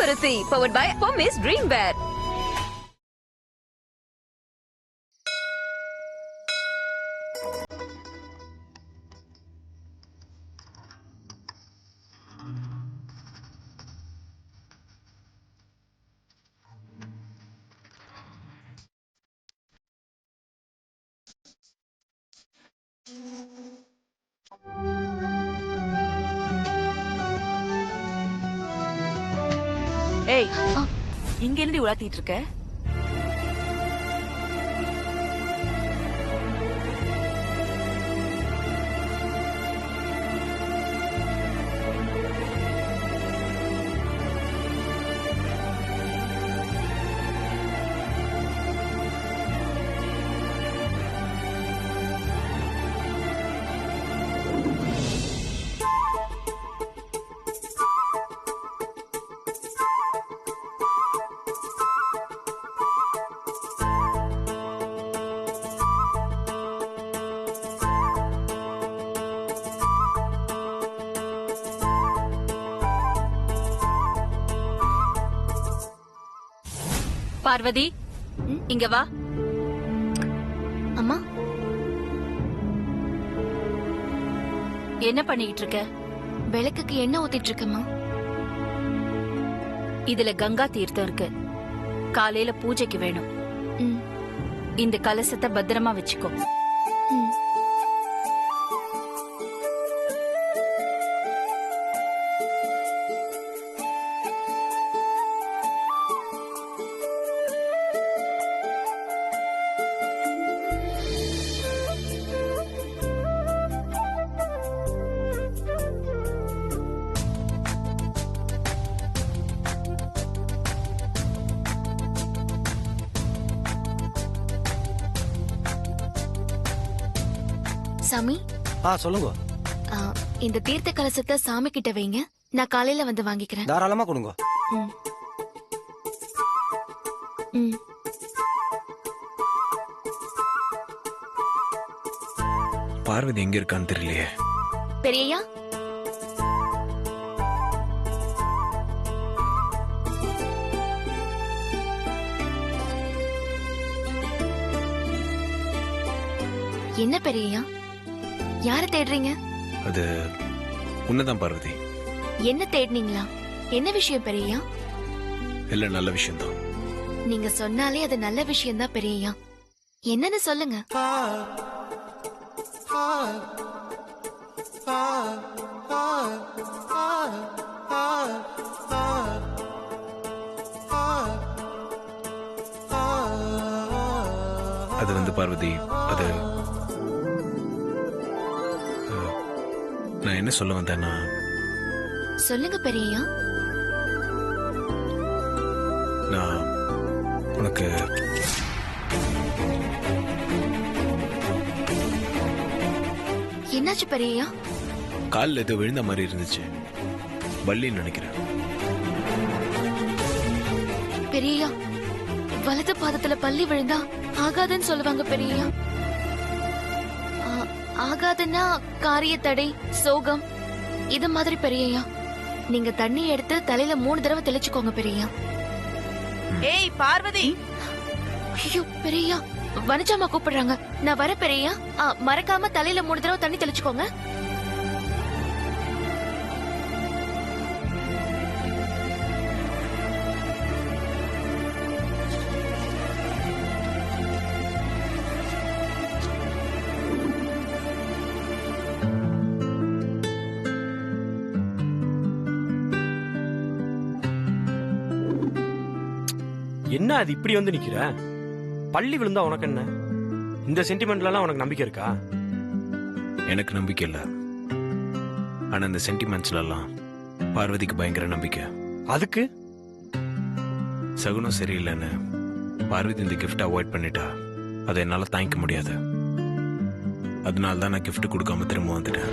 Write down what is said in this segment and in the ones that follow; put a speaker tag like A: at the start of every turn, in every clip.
A: Purathi, powered by Pommes Dreamwear.
B: ஏய், இங்க என்னடி உலாத்திட்டு இருக்க?
C: பார்வதி, இங்க வா.
D: அம்மா,
C: என்ன பண்ணிட்டு இருக்க?
D: விளக்குக்கு எண்ணெய் ஊத்திட்டு இருக்கேம்மா.
C: இதுல கங்கா தீர்த்தம் இருக்கு. காலையில பூஜைக்கு வேணும்.
D: ம்,
C: இந்த கலசத்தை பத்திரமா வச்சுக்கோ.
D: ம். சாமி,
E: சொல்லுங்க.
D: இந்த தீர்த்த கலசத்தை சாமி கிட்ட வைங்க. நான் காலையில வந்து வாங்கிக்கிறேன்.
E: தாராளமா கொடுங்க.
D: ம். ம்.
F: பார்வதி எங்க இருக்கான்னு தெரியலையே.
D: பெரியய்யா, என்ன பெரியய்யா, யார தேடுறீங்க?
F: அது உன்னதான் பார்வதி.
D: என்ன தேடுனீங்களா? என்ன விஷயம் பெரியய்யா?
F: இல்ல, நல்ல விஷயம்தான்.
D: நீங்க சொன்னாலே அது நல்ல விஷயம் தான் பெரியய்யா. என்னன்னு சொல்லுங்க.
F: அது வந்து பார்வதி, அது நான் என்ன சொல்ல வந்தேன்னா,
D: சொல்லுங்க பெரியய்யா.
F: நான் உனக்கு
D: என்னாச்சு பெரியய்யா?
F: காலில் ஏதோ விழுந்த மாதிரி இருந்துச்சு. பல்லின்னு நினைக்கிறேன்.
D: பெரியய்யா, வலது பாதத்துல பள்ளி விழுந்தா ஆகாதுன்னு சொல்லுவாங்க பெரியய்யா. ஆகாதுன்னா காரிய தடை, சோகம், இது மாதிரி பெரியய்யா. நீங்க தண்ணி எடுத்து தலையில 3 தடவை தெளிச்சுக்கோங்க பெரியய்யா.
B: ஏய் பார்வதி,
D: ஐயோ பெரியய்யா, வனஜாமா கூப்பிடுறாங்க. நான் வர பெரியய்யா. மறக்காம தலையில 3 தடவை தண்ணி தெளிச்சுக்கோங்க.
E: என்ன அது இப்படி வந்து நிக்கிற? பள்ளி விழுந்தா உனக்கு என்ன? இந்த சென்டிமெண்ட்லாம் உனக்கு நம்பிக்கை இருக்கா?
F: எனக்கு நம்பிக்கை இல்ல. ஆனா இந்த சென்டிமெண்ட்ஸ்லாம் பார்வதிக்கு பயங்கர நம்பிக்கை.
E: அதுக்கு
F: சகுனம் சரியில்லைன்னு பார்வதி இந்த கிஃப்ட் அவாய்ட் பண்ணிட்டா. அதை என்னால தாங்கிக்க முடியாது. அதனால தான் நான் கிஃப்ட் கொடுக்காம திரும்ப வந்துட்டேன்.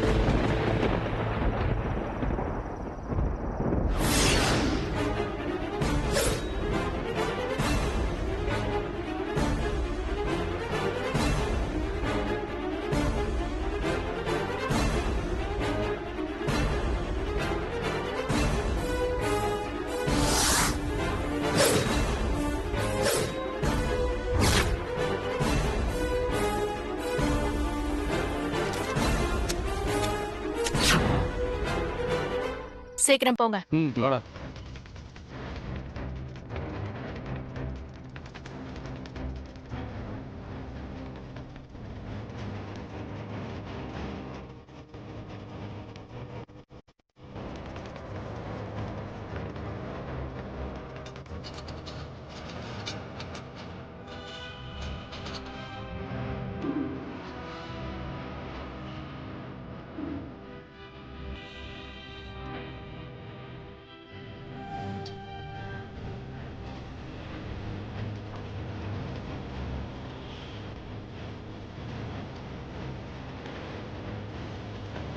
D: சீக்கிரம் போங்க.
G: வாடா.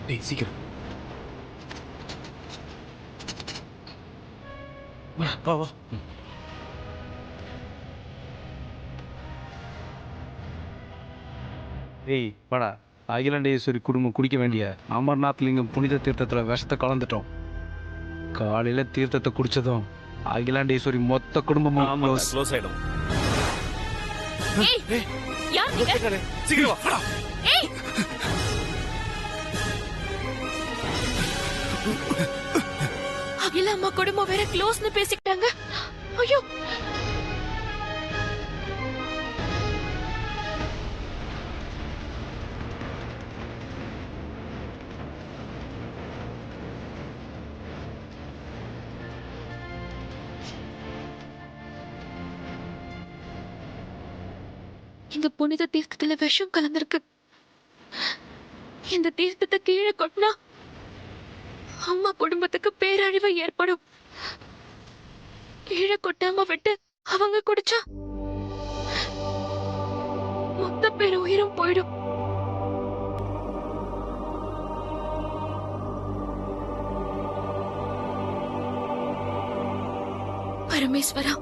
E: டேய் சீக்கிரம் வா வா.
G: ஏய் வாடா. அகிலாண்டேஸ்வரி குடும்பம் குடிக்க வேண்டிய அமர்நாத்லிங்கம் புனித தீர்த்தத்தில் விஷத்தை கலந்துட்டோம். காலையில் தீர்த்தத்தை குடிச்சதும் அகிலாண்டேஸ்வரி மொத்த குடும்பமும்
E: க்ளோஸ் ஆயிடும்.
D: ஏய், யார் நீங்க?
E: சீக்கிரம் வா வாடா.
D: ஏய், அகிலா அம்மா குடும்பம் வேற க்ளோஸ்னு பேசிக்கிட்டாங்க. ஐயோ, இந்த புனித தீர்த்தத்துல விஷம் கலந்திருக்கு. இந்த தீர்த்தத்தை கீழே கொட்டினா அம்மா குடும்பத்துக்கு பேரழிவு ஏற்படும். கீழே கொட்டாம விட்டு அவங்க குடிச்சா மொத்த பேர் உயிரும் போயிடும். பரமேஸ்வரா,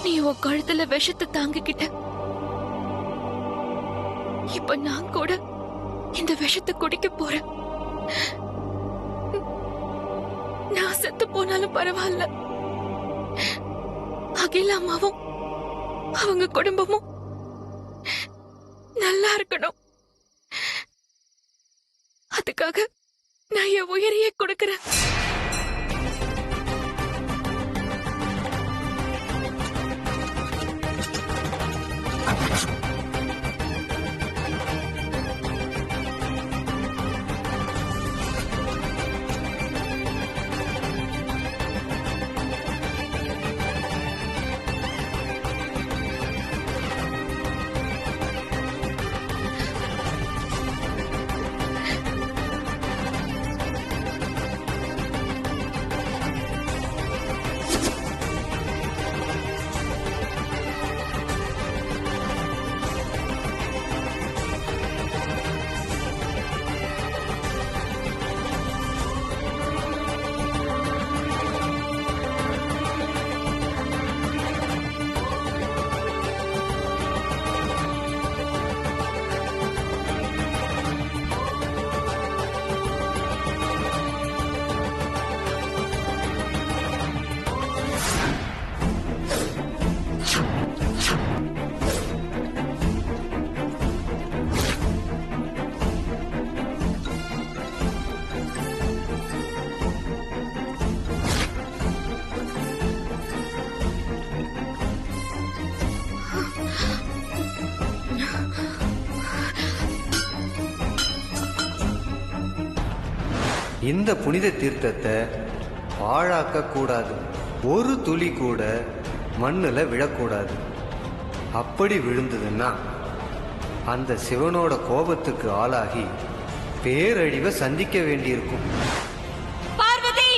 D: நீ உன் கழுத்துல விஷத்தை தாங்கிக்கிட்ட. இப்ப நான் கூட இந்த விஷத்தை குடிக்க போறேன். நான் செத்து போனாலும் பரவாயில்ல, அகிலா அம்மாவும் அவங்க குடும்பமும் நல்லா இருக்கணும். அதுக்காக நான் என் உயிரையே கொடுக்கிறேன்.
H: இந்த புனித தீர்த்தத்தை பாழாக்க கூடாது. ஒரு துளி கூட மண்ணில் விழக்கூடாது. அப்படி விழுந்ததுன்னா அந்த சிவனோட கோபத்துக்கு ஆளாகி பேரழிவை சந்திக்க வேண்டியிருக்கும்.
D: பார்வதி,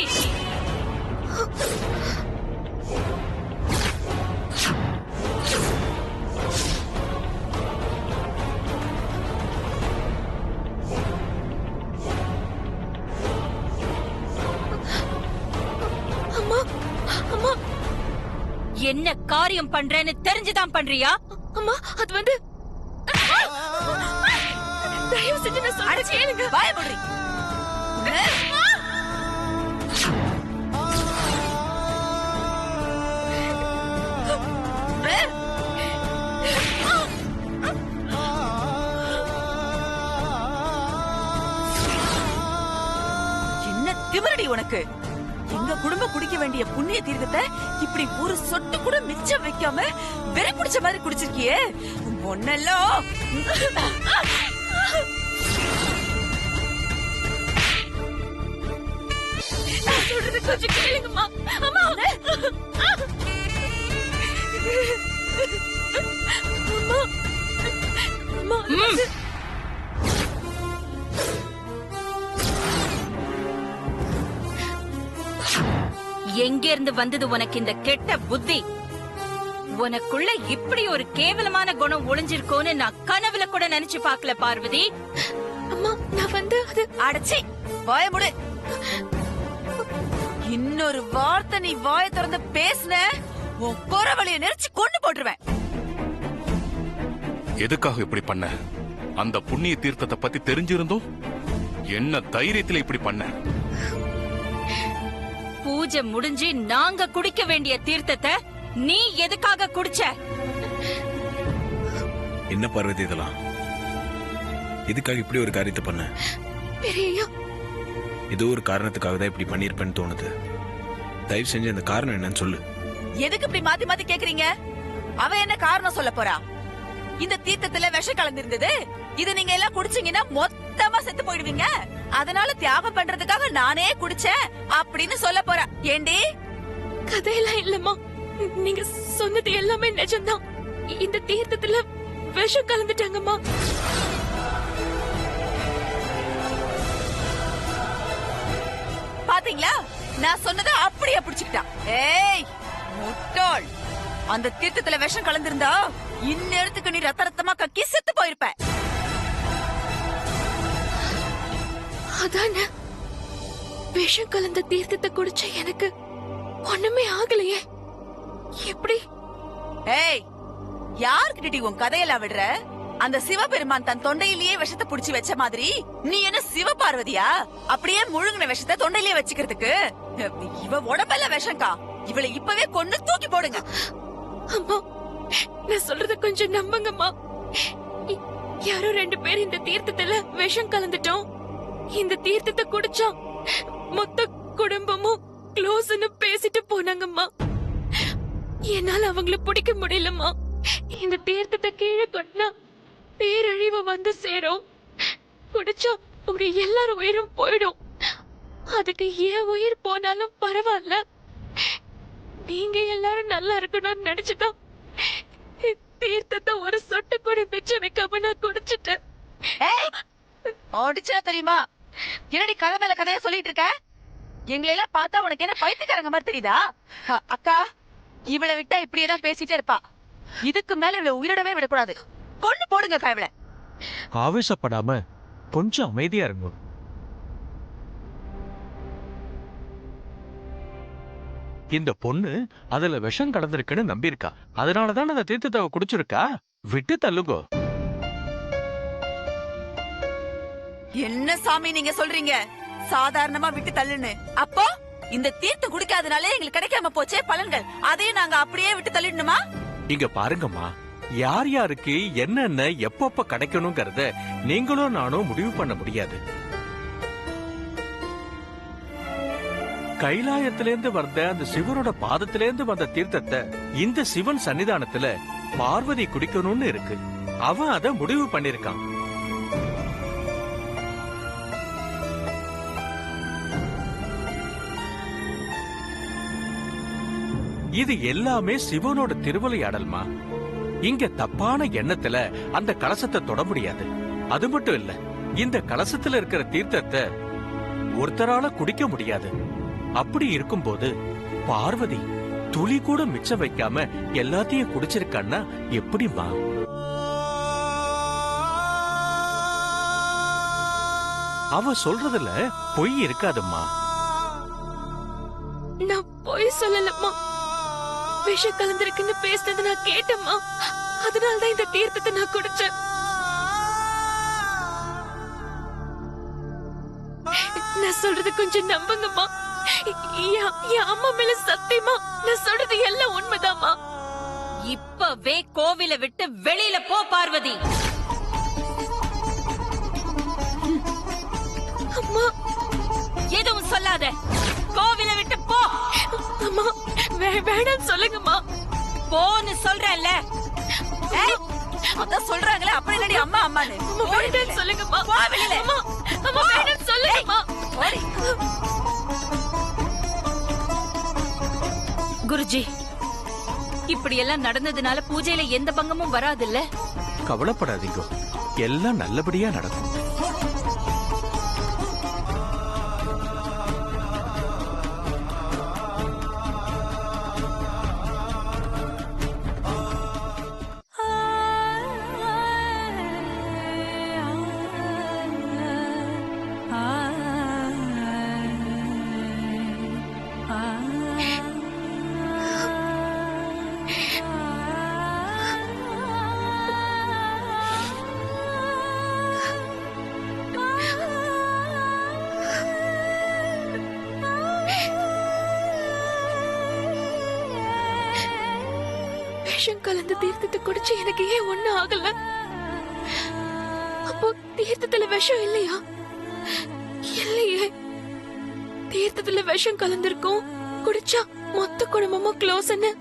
D: அம்மா அம்மா,
C: என்ன காரியம் பண்றேன்னு தெரிஞ்சுதான் பண்றியா?
D: அம்மா அது வந்து தயவு செஞ்சு நான் சொல்றத கேளுங்க.
B: பயப்படுறீ என்ன அறிவில்லடி உனக்கு? எங்க குடும்பம் குடிக்க வேண்டிய புண்ணிய தீர்த்தத்தை இப்படி ஒரு சொட்டு கூட மிச்சம் வைக்காம வெறி பிடிச்ச மாதிரி குடிச்சிருக்கியே ஒன்னெல்லாம்.
D: சொல்றது கொஞ்சம் கேளுங்கம்மா. அம்மா அம்மா அம்மா
C: எங்க இருந்து வந்தது உனக்கு இந்த கெட்ட புத்தி? உனக்குள்ள இப்படி ஒரு கேவலமான குணம் ஒளிஞ்சிருக்கோன்னு நான் கனவுல கூட நினைச்சு பார்க்கல பார்வதி.
D: அம்மா நான் வந்து அது
B: அடச்சி வாய முடு. இன்னொரு வார்த்தை நீ வாய திறந்து பேசுன உன் குரவழிய நெரிச்சு கொண்டு போட்டுருவேன்.
I: எதுக்காக இப்படி பண்ண? அந்த புண்ணிய தீர்த்தத்தை பத்தி தெரிஞ்சிருந்தோம் என்ன தைரியத்துல இப்படி பண்ண?
C: பூஜை முடிஞ்சு நாங்க குடிக்க வேண்டிய தீர்த்தத்தை நீ எதுக்காக குடிச்ச?
F: என்ன பார்வதி இதெல்லாம்? இதுக்காக இப்படி ஒரு காரியத்தை பண்ண?
D: பெரியய்யா
F: ஏதோ ஒரு காரணத்துக்காக தான் இப்படி பண்ணிருப்பேன்னு தோணுது. தயவு செஞ்சு அந்த காரணம் என்னன்னு சொல்லு.
B: எதுக்கு இப்படி மாத்தி மாத்தி கேக்குறீங்க? அவ என்ன காரணம் சொல்ல போறா? இந்த தீர்த்தத்துல விஷம் கலந்திருந்தது, இது நீங்க எல்லாம் குடிச்சீங்கன்னா மொத்தமா செத்து போயிடுவீங்க, அதனால தியாகம் பண்றதுக்காக நானே குடிச்சேன் அப்படின்னு சொல்ல போறா. ஏண்டி?
D: கதையெல்லாம் இல்லம்மா, நீங்க சொன்னது எல்லாமே நிஜம்தான். இந்த தீர்த்தத்துல விஷம் கலந்துட்டாங்கம்மா.
B: பாத்தீங்களா, நான் சொன்னதை அப்படியே பிடிச்சுக்கிட்டான். ஏய் முட்டாள், அந்த தீர்த்தத்துல விஷம் கலந்திருந்தா இந்நேரத்துக்கு நீ ரத்த ரத்தமா கக்கி செத்து போயிருப்ப.
D: அதான விஷம் கலந்த தீர்த்தத்தை குடிச்ச எனக்கு ஒண்ணுமே ஆகலையே, எப்படி?
B: ஏய், யாருக்கிட்ட உன் கதையெல்லாம் விடுற? அந்த சிவபெருமான் தன் தொண்டையிலேயே விஷத்தை புடிச்சு வச்ச மாதிரி நீ என்ன சிவபார்வதியா? அப்படியே முழுங்கின விஷத்தை தொண்டையிலேயே வச்சுக்கிறதுக்கு? இவ உடம்பெல்லாம் விஷம்கா, இவளை இப்பவே கொண்டு தூக்கி போடுங்க.
D: அம்மா நான் சொல்றத கொஞ்சம் நம்புங்கம்மா. யாரோ 2 பேர் இந்த தீர்த்தத்துல விஷம் கலந்துட்டோம், இந்த தீர்த்தத்தை குடிச்சா மொத்த குடும்பமும் க்ளோஸ்னு பேசிட்டு போனாங்கம்மா. என்னால அவங்கள பிடிக்க முடியலம்மா. இந்த தீர்த்தத்தை கீழே கொட்டினா பேரழிவு வந்து சேரும், குடிச்சா உங்க எல்லாரும் உயிரும் போயிடும். அதுக்கு ஏன் உயிர் போனாலும் பரவாயில்ல, நீங்க எல்லாரும் நல்லா இருக்கணும்னு நினைச்சுதான் தீர்த்தத்தை ஒரு சொட்டு கூட மிச்சம் வைக்காம நான் குடிச்சிட்டேன்.
B: அடிச்சா தெரியுமா? என்னடி கதை மேல கதையா சொல்லிட்டு இருக்க? எங்களெல்லாம் பார்த்தா உனக்கு என்ன பைத்தியக்காரங்க மாதிரி தெரியுதா? அக்கா, இவளை விட்டா இப்படியேதான் பேசிட்டே இருப்பா. இதுக்கு மேல இவளை உயிரிடவே விடக்கூடாது. கொண்டு போடுங்க அக்கா இவளை.
J: ஆவேசப்படாம கொஞ்சம் அமைதியா இருங்க. இந்த பொண்ணு அதுல விஷம் கலந்திருக்குன்னு நம்பியிருக்கா, அதனாலதான் அந்த தீர்த்தத்தை குடிச்சிருக்கா. விட்டு தள்ளுங்கோ.
B: என்ன சாமி நீங்க சொல்றீங்க? சாதாரணமா விட்டு தள்ளுன்னு? அப்போ இந்த தீர்த்தம் குடிக்காதனாலே எங்களுக்கு கிடைக்காம போச்சே பலன்கள், அதையும் நாங்க அப்படியே விட்டு தள்ளிடணுமா?
J: இங்க பாருங்கம்மா, யார் யாருக்கு என்னென்ன எப்பப்ப கிடைக்கணுங்கிறத நீங்களும் நானும் முடிவு பண்ண முடியாது. கைலாயத்திலேருந்து வந்த அந்த சிவனோட பாதத்திலேருந்து வந்த தீர்த்தத்தை இந்த சிவன் சன்னிதானத்துல பார்வதி குடிக்கணும்னு இருக்கு. அவன் அத முடிவு பண்ணிருக்கான். இது எல்லாமே சிவனோட திருவிளையாடல்மா. இங்க தப்பான எண்ணத்துல அந்த கலசத்தை தொட முடியாது. அது மட்டும் இல்ல, இந்த கலசத்துல இருக்கிற தீர்த்தத்தை ஒருத்தரால குடிக்க முடியாது. அப்படி இருக்கும்போது பார்வதி துளி கூட மிச்சம் வைக்காம எல்லாத்தையும் குடிச்சிருக்கான்னா எப்படிமா? அவ சொல்றதுல பொய் இருக்காதும்மா.
D: நான் பொய் சொல்லலம்மா, விஷம் கலந்திருக்குன்னு பேசினது நான் கேட்டம்மா, அதனாலதான் இந்த தீர்த்தத்தை நான் குடிச்சேன். நான் சொல்றது கொஞ்சம் நம்புங்கம்மா. என் அம்மா மேல சத்தியமா நான் சொல்றது எல்லாம் உண்மைதாம்மா.
C: இப்பவே கோவிலை விட்டு வெளியில போ பார்வதி.
D: அம்மா
C: எதுவும் சொல்லாத.
D: வேணாம்னு சொல்லுங்கம்மா.
C: போன்னு சொல்றேன்ல.
B: ஏய், அதான் சொல்றாங்களே அப்புறம் என்னடி அம்மா அம்மான்னு.
D: அம்மா வேண்டாம்னு சொல்லுங்கம்மா.
B: போ வெளியில.
D: அம்மா, அம்மா வேணாம்னு சொல்லுங்கம்மா.
B: ஓடி.
C: குருஜி, இப்படி எல்லாம் நடந்ததுனால பூஜையில எந்த பங்கமும் வராதுல்ல?
J: கவலைப்படாதீங்க, எல்லாம் நல்லபடியா நடக்கும்.
D: விஷம் கலந்து தீர்த்தத்தை குடிச்சு எனக்கு ஏன் ஒண்ணும் ஆகல? அப்போ தீர்த்தத்துல விஷம் இல்லையா? இல்லையே, தீர்த்தத்துல விஷம் கலந்திருக்கும். குடிச்சா மொத்த குடும்பமும் க்ளோஸ்ன்னு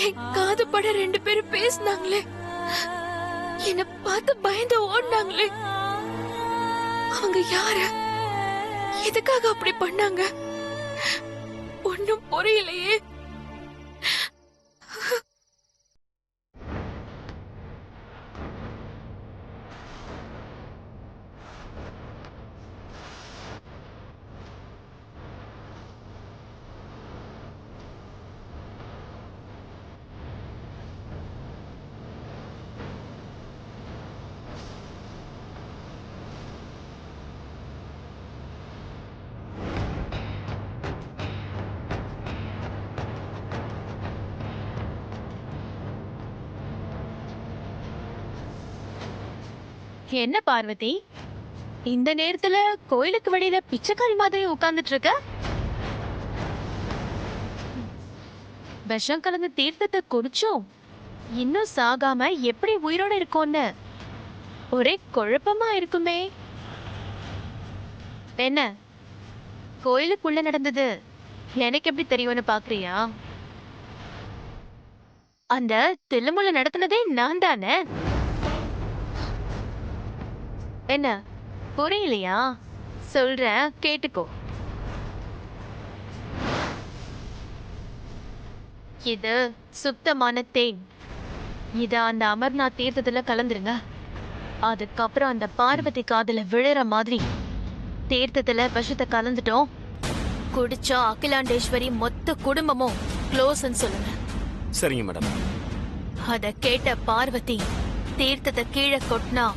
D: என் காது பட 2 பேரும் பேசினாங்களே. என்ன பார்த்து பயந்து ஓடினாங்களே. அவங்க யாரு? எதுக்காக அப்படி பண்ணாங்க? ஒண்ணும் புரியலையே.
K: என்ன பார்வதி, இந்த நேரத்துல கோயிலுக்கு வெளியில பிச்சைக்காரி மாதிரி உட்கார்ந்துட்டு இருக்க? விஷம் கலந்த தீர்த்தத்தை குடிச்சோம் இன்னும் சாகாம எப்படி உயிரோட இருக்கோன்னு ஒரே குழப்பமா இருக்குமே. என்ன, கோயிலுக்குள்ள நடந்தது எனக்கு எப்படி தெரியும்னு பாக்குறியா? அந்த தில்லுமுள்ள நடத்தினதே நான் தானே. என்ன புரியலையா? சொல்றேன் கேட்டுக்கோ. இது சுத்தமான தேன். இத அந்த அமர்நாத் தீர்த்தத்துல கலந்துருங்க. அதுக்கப்புறம் அந்த பார்வதி காதுல விழுற மாதிரி தீர்த்தத்துல விஷத்தை கலந்துட்டோம். குடிச்சா அகிலாண்டேஸ்வரி மொத்த குடும்பமும் க்ளோஸ்ன்னு சொல்லுங்க.
E: சரிங்க மேடம்.
K: அத கேட்ட பார்வதி தீர்த்தத்தை கீழே கொட்டினா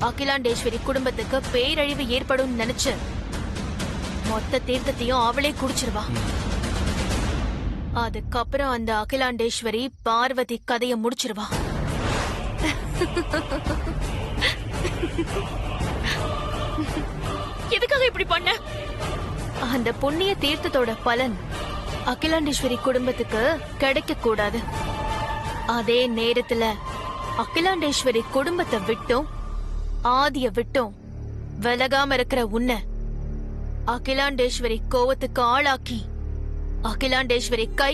K: அகிலாண்டேஸ்வரி குடும்பத்துக்கு பேரழிவு ஏற்படும் நினைச்சு மொத்த தீர்த்தத்தையும் அவளே குடிச்சிருவா. அதுக்கப்புறம் அந்த அகிலாண்டேஸ்வரி பார்வதி கதைய முடிச்சிருவா.
D: எதுக்காக இப்படி பண்ண?
K: அந்த புண்ணிய தீர்த்தத்தோட பலன் அகிலாண்டேஸ்வரி குடும்பத்துக்கு கிடைக்க கூடாது. அதே நேரத்துல அகிலாண்டேஸ்வரி குடும்பத்தை விட்டும் ஆதிய விட்டும் விலகாம இருக்கிற உன்னை அகிலாண்டேஸ்வரி கோவத்துக்கு ஆளாக்கி அகிலாண்டேஸ்வரி கை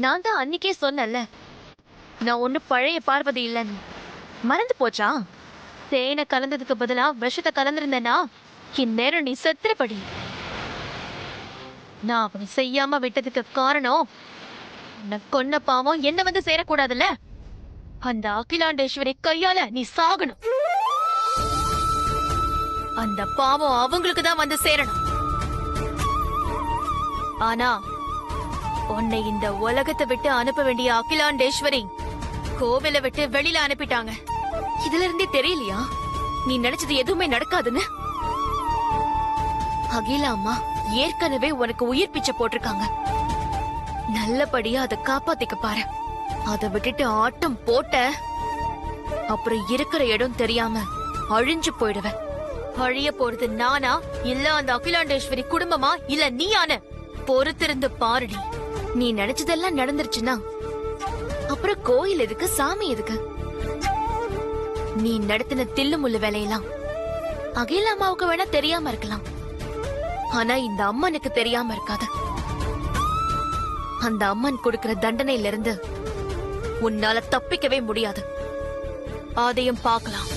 K: நான் தான் அன்னைக்கே சொன்னேன்ல, நான் ஒண்ணு பழைய பார்வதி இல்லைன்னு. மறந்து போச்சா? தேனை கலந்ததுக்கு பதிலா விஷத்தை கலந்திருந்தேனா இந்நேரம் நீ செத்துறபடி. நான் அப்படி செய்யாம விட்டதுக்கு காரணம் உன்னை கொன்ன பாவம் என்ன வந்து சேரக்கூடாதுல்ல. அந்த அகிலாண்டேஸ்வரி கையால நீ சாகணும். அந்த பாவம் அவங்களுக்கு தான் வந்து சேரணும். ஆனா உன்னை இந்த உலகத்தை விட்டு அனுப்ப வேண்டிய அகிலாண்டேஸ்வரி கோவிலை விட்டு வெளியில அனுப்பிட்டாங்க. இதுல இருந்தே தெரியலையா நீ நினைச்சது எதுவுமே நடக்காதுன்னு? அகிலா அம்மா ஏற்கனவே உனக்கு உயிர் பிச்சை போட்டிருக்காங்க. நல்லபடியா அதை காப்பாத்திக்க பாரு. அதை விட்டுட்டு ஆட்டம் போட்ட அப்புறம் இருக்கிற இடம் தெரியாம அழிஞ்சு போயிடுவேன். அழிய போறது நானா இல்ல அந்த அகிலாண்டேஸ்வரி குடும்பமா இல்ல நீயான? பொறுத்திருந்து பாருடி. நீ நினைச்சதெல்லாம் நடந்துருச்சுன்னா அப்புறம் கோயில் எதுக்கு, சாமி எதுக்கு? நீ நடத்தின தில்லு முள்ளு வேலையெல்லாம் அகில அம்மாவுக்கு வேணா தெரியாம இருக்கலாம், ஆனா இந்த அம்மனுக்கு தெரியாம இருக்காது. அந்த அம்மன் கொடுக்கிற தண்டனையில இருந்து உன்னால தப்பிக்கவே முடியாது. அதையும் பார்க்கலாம்.